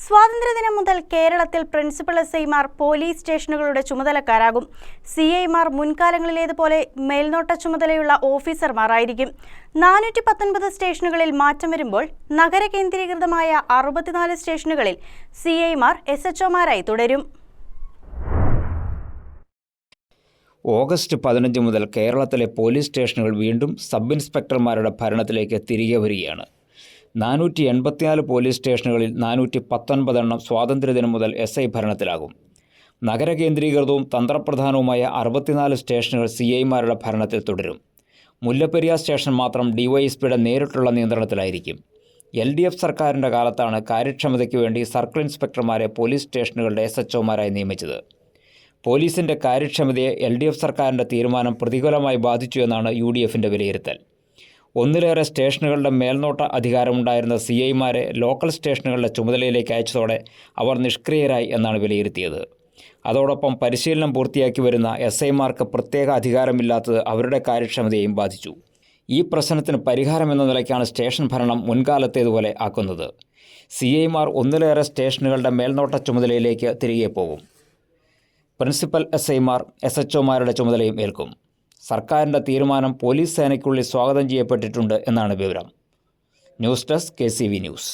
സ്വാതന്ത്ര്യദിനം മുതൽ കേരളത്തിൽ പ്രിൻസിപ്പൽ എസ്ഐമാർ പോലീസ് സ്റ്റേഷനുകളുടെ ചുമതലക്കാരാകും. സിഐമാർ മുൻകാലങ്ങളിലേതുപോലെ മേൽനോട്ട ചുമതലയുള്ള ഓഫീസർമാരായിരിക്കും. 419 സ്റ്റേഷനുകളിൽ മാറ്റം വരുമ്പോൾ നഗര കേന്ദ്രീകൃതമായ 64 സ്റ്റേഷനുകളിൽ സിഐമാർ SHOമാരായി തുടരും. ഓഗസ്റ്റ് 15 മുതൽ കേരളത്തിലെ പോലീസ് സ്റ്റേഷനുകൾ വീണ്ടും സബ് ഇൻസ്പെക്ടർമാരുടെ ഭരണത്തിലേക്ക് തിരികെ വരികയാണ്. 484 പോലീസ് സ്റ്റേഷനുകളിൽ 419 എണ്ണം സ്വാതന്ത്ര്യദിനം മുതൽ SI ഭരണത്തിലാകും. നഗര കേന്ദ്രീകൃതവും തന്ത്രപ്രധാനവുമായ 64 സ്റ്റേഷനുകൾ CIമാരുടെ ഭരണത്തിൽ തുടരും. മുല്ലപ്പെരിയാർ സ്റ്റേഷൻ മാത്രം DYSPയുടെ നേരിട്ടുള്ള നിയന്ത്രണത്തിലായിരിക്കും. LDF സർക്കാരിൻ്റെ കാലത്താണ് കാര്യക്ഷമതയ്ക്ക് വേണ്ടി സർക്കിൾ ഇൻസ്പെക്ടർമാരെ പോലീസ് സ്റ്റേഷനുകളുടെ SHOമാരായി നിയമിച്ചത്. പോലീസിൻ്റെ കാര്യക്ഷമതയെ LDF സർക്കാരിൻ്റെ തീരുമാനം പ്രതികൂലമായി ബാധിച്ചു എന്നാണ് UDFൻ്റെ വിലയിരുത്തൽ. ഒന്നിലേറെ സ്റ്റേഷനുകളുടെ മേൽനോട്ട അധികാരമുണ്ടായിരുന്ന CIമാരെ ലോക്കൽ സ്റ്റേഷനുകളുടെ ചുമതലയിലേക്ക് അയച്ചതോടെ അവർ നിഷ്ക്രിയരായി എന്നാണ് വിലയിരുത്തിയത്. അതോടൊപ്പം പരിശീലനം പൂർത്തിയാക്കി വരുന്ന SIമാർക്ക് പ്രത്യേക അധികാരമില്ലാത്തത് അവരുടെ കാര്യക്ഷമതയെയും ബാധിച്ചു. ഈ പ്രശ്നത്തിന് പരിഹാരമെന്ന നിലയ്ക്കാണ് സ്റ്റേഷൻ ഭരണം മുൻകാലത്തേതുപോലെ ആക്കുന്നത്. CIമാർ ഒന്നിലേറെ സ്റ്റേഷനുകളുടെ മേൽനോട്ട ചുമതലയിലേക്ക് തിരികെ പോകും. പ്രിൻസിപ്പൽ SIമാർ SHOമാരുടെ ചുമതലയും ഏൽക്കും. സർക്കാരിൻ്റെ തീരുമാനം പോലീസ് സേനയ്ക്കുള്ളിൽ സ്വാഗതം ചെയ്യപ്പെട്ടിട്ടുണ്ട് എന്നാണ് വിവരം. News desk KCV news.